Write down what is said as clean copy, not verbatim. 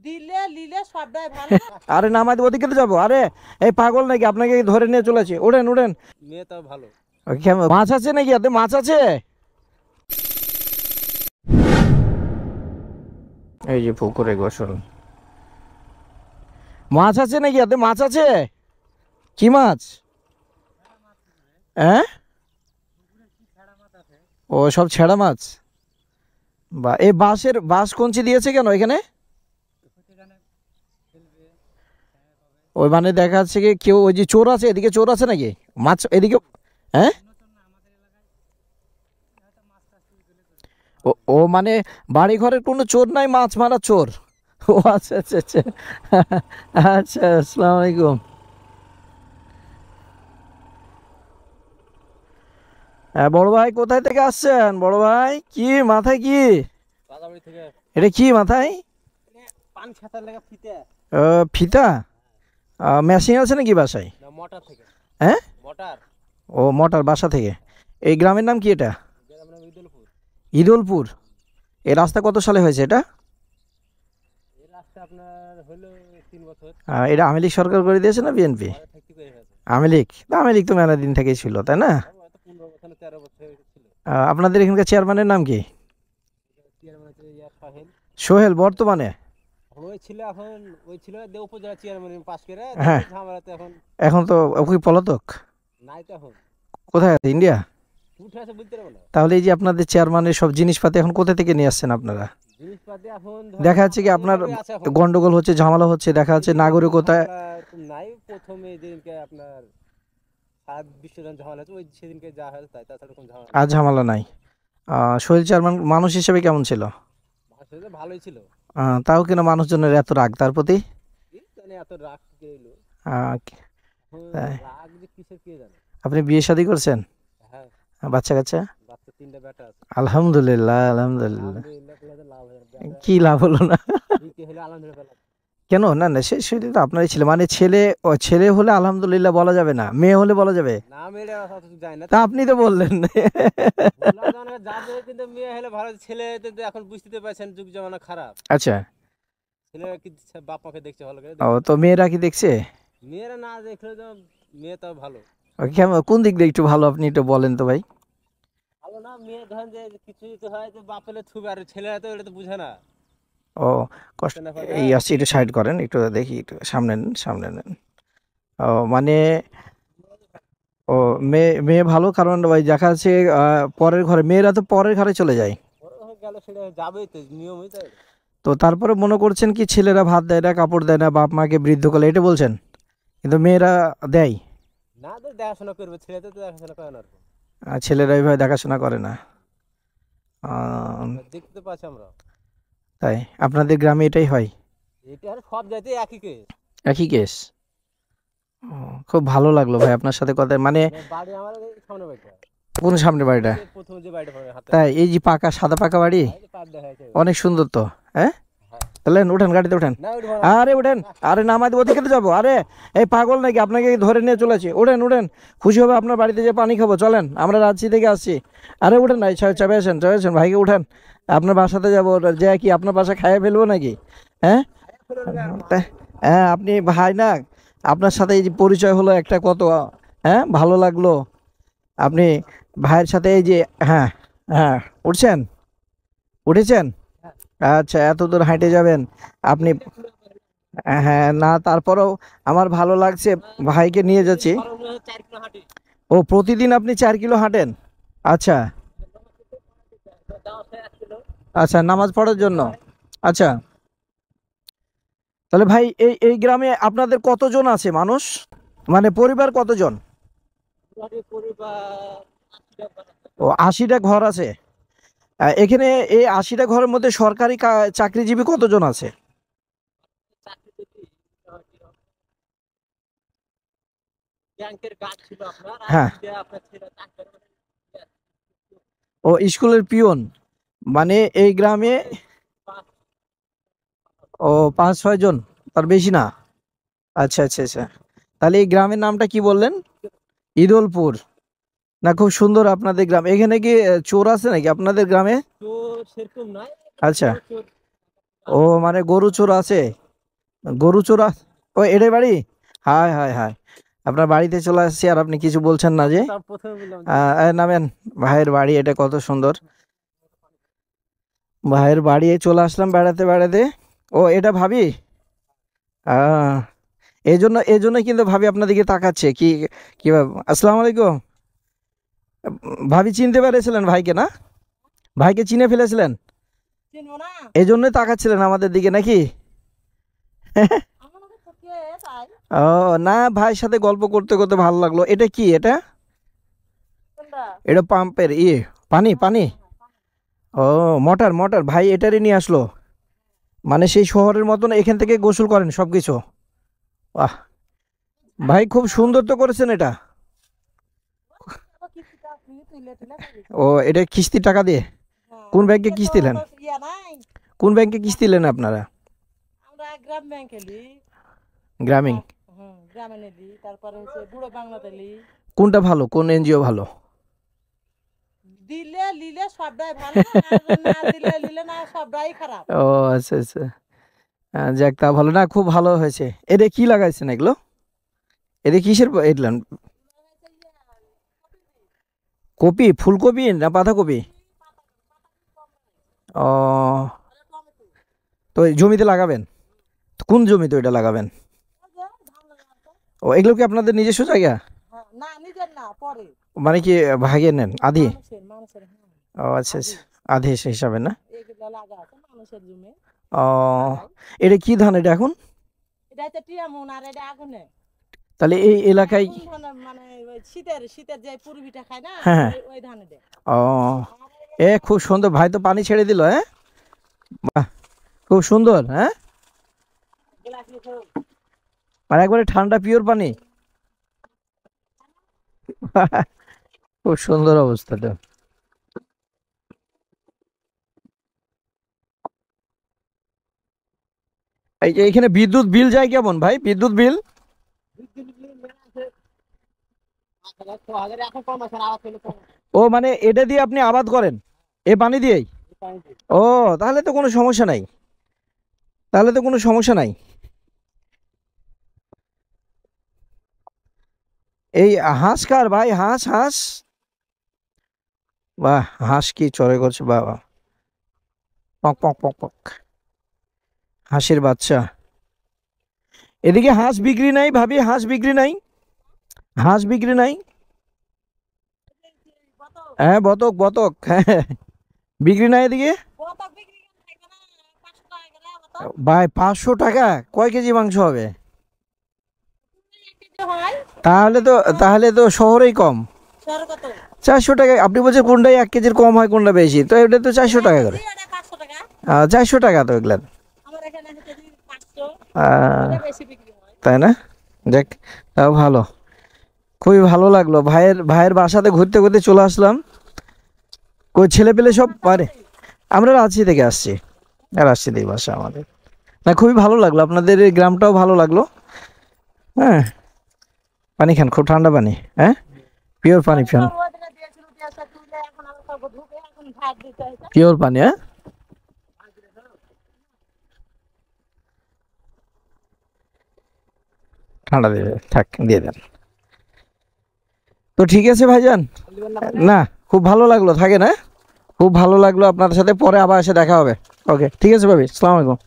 দিলে নিলে সবটাই ভালো। আরে নামাজ ওদিকে তো যাবো। আরে এই পাগল নাকি, আপনাকে ধরে নিয়ে চলেছে, ওঠেন ওঠেন। মেয়ে তো ভালো। মাছ আছে নাকি এতে, মাছ আছে? এই যে পুকুরে গোসল, মাছ আছে নাকি এতে, মাছ আছে? কি মাছ? হ্যাঁ, ও সব ছেড়া মাছ। বা এই বাঁশ কঞ্চি দিয়েছে কেন এখানে? ওই মানে দেখা যাচ্ছে কি কেউ, ওই যে চোর আছে এদিকে, চোর আছে নাকি মাছ এদিকে? হ্যাঁ, ও ও মানে বাড়ি ঘরের কোনো চোর নাই, মাছ মারা চোর। ও আচ্ছা আচ্ছা আচ্ছা। আচ্ছা, আসসালামু আলাইকুম। হ্যাঁ বড় ভাই, কোথায় থেকে আসছেন বড় ভাই? কি মাথায় কি? রাজাবাড়ি থেকে। এটা কি মাথায়? পান খেতার লেগে ফিতে। ফিতা? মেশিন আছে নাকি বাসায়? না, মোটর থেকে। হ্যাঁ, মোটর। ও মোটর বাসা থেকে। এই গ্রামের নাম কি এটা? গ্রামের নাম ইদলপুর। ঈদলপুর। এই রাস্তা কত সালে হয়েছে এটা? এই রাস্তা আপনার হলো 3 বছর। এটা আওয়ামী লীগ সরকার করে দিয়েছে না বিএনপি? পরে থাকতে করে গেছে। আওয়ামী লীগ, আওয়ামী লীগ তো মেলা দিন থেকেই ছিল তাই না? হয়তো 15 বছর না 13 বছর ছিল। আপনাদের এখানকার চেয়ারম্যানের নাম কি? চেয়ারম্যান হচ্ছে সাহেল। সোহেল বর্তমানে? ওই ছিল এখন, ওই ছিল উপজেলা চেয়ারম্যান পাশ করে হ্যাঁ, ঝামেলাতে এখন এখন তো ওই পলাতক। নাই তো এখন। কোথায় আছে, ইন্ডিয়া? উঠে আছে বলতে পারবো না। তাহলে এই যে আপনাদের চেয়ারম্যানের সব জিনিসপাতি এখন কোথা থেকে নিয়ে আসছেন আপনারা? জিনিসপাতি এখন দেখা ধরেন যাচ্ছে কি আপনার এইভাবে আছে এখন। গন্ডগোল হচ্ছে, ঝামেলা হচ্ছে, দেখা যাচ্ছে এইভাবে নাগরিকতা। ঝামেলা তো নাই, প্রথমে যেদিনকে আপনার সারা বিশ্বজন ঝামেলা আছে ওই সেদিনকে যা হয় তাই, তাছাড়া কোনো ঝামেলা আর নেই। ঝামেলা নাই। সোহেল চেয়ারম্যান মানুষ হিসেবে কেমন ছিল? ভাষা তো ভালোই ছিল। তাও কিনা মানুষজনের এত রাগ তার প্রতি? কি জানি এত রাগ কে এলো। আহ, এখন তাই। রাগ যে কিসের কে জানে। আপনি বিয়ে শাদী করছেন? হ্যাঁ। বাচ্চা কাচ্চা? বাচ্চা 3টা বেটা আছে। আলহামদুলিল্লাহ আলহামদুলিল্লাহ। আলহামদুলিল্লাহ বলে লাভ হয় না। বেটা কি লাভ হলো না? দিতে হলে আলহামদুলিল্লাহ। কেন, না না, সেটা তো আপনারই ছেলে, মানে ছেলে, ও ছেলে হলে আলহামদুলিল্লাহ বলা যাবে না, মেয়ে হলে বলা যাবে? না মেয়েরা অত যায় না তা তো। আপনি তো বললেন। ভোলা জমানা যাবে কিন্তু মেয়ে হলে ভালো, ছেলে তো এখন বুঝতে পারছেন যুগ জমানা খারাপ। আচ্ছা। ছেলেরা কি বাপ মাকে দেখছে ভালো করে ও দেখছে না। তো মেয়েরা কি দেখছে? মেয়েরা না দেখলে তো মেয়ে তো ভালো। ও কোন দিক দিয়ে একটু ভালো আপনি একটু বলেন তো ভাই। ভালো না, মেয়ে ধরেন যে কিছু তো হয় তো বাপ হলে থুবে, আর ছেলেরা তো এটা তো বুঝে না। ও কষ্ট। বুঝতে না পারে। এই আসছে, একটু সাইড করেন, একটু দেখি, একটু সামনে নেন, সামনে নেন। ও মানে, ও মেয়ে মেয়ে ভালো, কারণ ওই দেখা যাচ্ছে পরের ঘরে, মেয়েরা তো পরের ঘরে চলে যায়। বড় হয়ে গেল সেটা যাবেই তো, নিয়মই তাই। তো তারপরে মনে করছেন কি ছেলেরা ভাত দেয় না, কাপড় দেয় না, বাপ মাকে বৃদ্ধ করলে, এটা বলছেন? কিন্তু মেয়েরা দেয়। না তো দেখাশোনা করবে, ছেলে তো দেখাশোনা করে না। আর ছেলেরা এইভাবে দেখাশোনা করে না। আহ, দেখতে তো পাচ্ছি আমরা। তাই আপনাদের গ্রামে এটাই হয়? এটা আর সব জায়গায় একই কেস। একই কেস। খুব ভালো লাগলো ভাই আপনার সাথে কথা, মানে বাড়ি আমার এই সামনে বাড়িটা। কোন সামনে ওই বাড়িটা? যে প্রথম যে বাড়িটা পাবে হাতে। তাই, এই যে পাকা, সাদা পাকা বাড়ি, এই যে পার দেখা যাচ্ছে। অনেক সুন্দর তো। হ্যাঁ, হ্যাঁ। তাহলে উঠেন, গাড়িতে উঠেন। না উঠবো না। আরে উঠেন। আরে নামাজ ওদিকে তো যাবো। আরে এই পাগল নাকি, আপনাকে ধরে নিয়ে চলেছে, ওঠেন ওঠেন। খুশি হবে আপনার বাড়িতে যে পানি খাবো, চলেন, আমরা রাঁচি থেকে আসছি। আরে উঠেন ভাই, চাপে আসেন, চাপে আসেন, ভাইকে উঠেন। আপনার বাসাতে যাবো, যে কি আপনার বাসা খাইয়ে ফেলবো নাকি? হ্যাঁ, হ্যাঁ আপনি ভাই না, আপনার সাথে এই যে পরিচয় হলো একটা, কত হ্যাঁ ভালো লাগলো। আপনি ভাইয়ের সাথে এই যে, হ্যাঁ হ্যাঁ, উঠছেন, উঠেছেন? আচ্ছা, এত দূর হাঁটে যাবেন আপনি? হ্যাঁ, না তারপরেও আমার ভালো লাগছে, ভাইকে নিয়ে যাচ্ছি। 4 কিলো হাঁটি। ও প্রতিদিন আপনি 4 কিলো হাঁটেন? আচ্ছা আচ্ছা, নামাজ পড়ার জন্য। আচ্ছা, তাহলে ভাই এই এই গ্রামে আপনাদের কতজন আছে মানুষ, মানে পরিবার কতজন? পরিবার ও 80টা ঘর আছে। এখানে এই 80টা ঘরের মধ্যে সরকারি চাকরিজীবী কতজন আছে? ব্যাংকের কাজ ছিল আপনার, আর হ্যাঁ, আপনার ছেলে চাকরি। ও স্কুলের পিয়ন, মানে এই গ্রামে। ও 5-6 জন, তার বেশি না? আচ্ছা আচ্ছা আচ্ছা। তাহলে এই গ্রামের নামটা কি বললেন? ঈদলপুর। না, খুব সুন্দর আপনাদের গ্রাম। এখানে কি চোর আছে নাকি আপনাদের গ্রামে? তো সেরকম নয়। আচ্ছা। ও মানে গরু চোর আছে, গরু চোর ও এটাই বাড়ি? হায় হায় হায়, আপনার বাড়িতে চলে আসছি আর আপনি কিছু বলছেন না যে। তার প্রথমে বললাম যে নামেন, ভাইয়ের বাড়ি এটা কত সুন্দর, ভাইয়ের বাড়ি চলে আসলাম বেড়াতে বেড়াতে। ও এটা ভাবি? আহ এই জন্য কিন্তু ভাবি আপনার দিকে তাকাচ্ছে কি। কি আসসালামু আলাইকুম। ভাবি চিনতে পেরেছিলেন ভাইকে না? ভাইকে চিনে ফেলেছিলেন, চিনবো না? এই জন্যই তাকাচ্ছিলেন আমাদের দিকে নাকি? আমাদের তো কে তাই? ও না, ভাইয়ের সাথে গল্প করতে করতে ভালো লাগলো। এটা কি এটা? কোনটা? এটা পাম্পের পানি পানি। ও মোটর মোটর, ভাই এটারই নিয়ে আসলো। মানে সেই শহরের মতন এখান থেকে গোসল করেন সব কিছু। বাহ, ভাই খুব সুন্দর তো করেছেন এটা। আবার কিস্তিটা আপনি তুলে তুলে খাবি। ও এটা কিস্তি টাকা দিয়ে? হ্যাঁ, কোন ব্যাংকে এ কিস্তি তো নেন? ইয়া নাই। কোন ব্যাংকে কিস্তি নেন আপনারা? আমরা গ্রাম ব্যাংকে লি। গ্রামীণ? গ্রামে নিলি, তারপরে হচ্ছে বুড়ো বাংলাতে লি। কোনটা ভালো, কোন এনজিও ভালো? দিলে লিলে সবটাই ভালো, আর না দিলে লিলে না সবটাই খারাপ। ও আচ্ছা আচ্ছা, যাক তা ভালো, না খুব ভালো হয়েছে। এটা কি লাগাইছেন এগুলো? এটা কিসের এগুলো? কপি, ফুলকপি না বাঁধাকপি? ও তো এই জমিতে লাগাবেন? তো কোন জমিতে ওইটা লাগাবেন? ও এগুলো কি আপনাদের নিজস্ব জায়গা? হ্যাঁ, না নিজের না, পরে মানে কি ভাগে নেন আদি? মানুষের মানুষের হ্যাঁ, ও আচ্ছা আচ্ছা, আদি হিসাবে না? এগুলো লাগা আছে মানুষের জমি। ও এটা কি ধান এটা এখন? এটা হচ্ছে টিয়ামুন, আর এটা আগুনে। তাহলে এই এলাকায় আগুন ধান মানে ওই শীতের শীতের যে পুরবিটা খায় না, হ্যাঁ। ওই ধানে দেয়। ও খুব সুন্দর, ভাই তো পানি ছেড়ে দিল। হ্যাঁ বাহ, খুব সুন্দর। হ্যাঁ আর একবারে ঠান্ডা পিওর পানি। খুব সুন্দর অবস্থাটা। এই যে এখানে বিদ্যুৎ বিল যায় কেমন ভাই, বিদ্যুৎ বিল? ও মানে এটা দিয়ে আপনি আবাদ করেন এই পানি দিয়েই? ও তাহলে তো কোনো সমস্যা নাই, তাহলে তো কোনো সমস্যা নাই। এই হাঁস কার ভাই, হাঁস হাঁস? বাহ, হাঁস কি চড়ে করছে, বাবা পক পক পক পক, হাঁসের বাচ্চা। এদিকে হাঁস বিক্রি নাই ভাবি, হাঁস বিক্রি নাই, হাঁস বিক্রি নাই। হ্যাঁ বতক বতক, হ্যাঁ বিক্রি নাই এদিকে। বতক বিক্রি করে থাকবে না, 500 টাকা করে বতক। ভাই 500 টাকা কয় কেজি মাংস হবে? এক কেজি হয়, তাহলে তো শহরেই কম। শহরে কত? 400 টাকা আপনি বলছেন, কোনটাই 1 কেজির কম হয় কোনটা বেশি, তো এটা তো 400 টাকা করে। এটা 500 টাকা। 400 টাকা তো এগুলার। আমার এখানে হচ্ছে 500, আহ, এটা বেশি বিক্রি হয়। তাই না? দেখ, তাও ভালো, খুবই ভালো লাগলো। ভাইয়ের বাসাতে ঘুরতে ঘুরতে চলে আসলাম। কই ছেলে পেলে সব পারে? আমরা রাঁচি থেকে আসছি, রাঁচি থেকে বাসা আমাদের। না খুবই ভালো লাগলো, আপনাদের এই গ্রামটাও ভালো লাগলো। হ্যাঁ পানি খান, খুব ঠান্ডা পানি। হ্যাঁ পিওর পানি, সব ওদিকে দিয়েছিল, দিয়েছে, তুলে এখন আবার সব ঢুকে এখন ভাত দিতে হয়েছে। পিওর পানি। হ্যাঁ ঠান্ডা দেবে, থাক দিয়ে দেন। তো ঠিক আছে ভাইজান, না খুব ভালো লাগলো, থাকে না, খুব ভালো লাগলো আপনার সাথে, পরে আবার এসে দেখা হবে। ওকে ঠিক আছে ভাবি, আসসালামু আলাইকুম।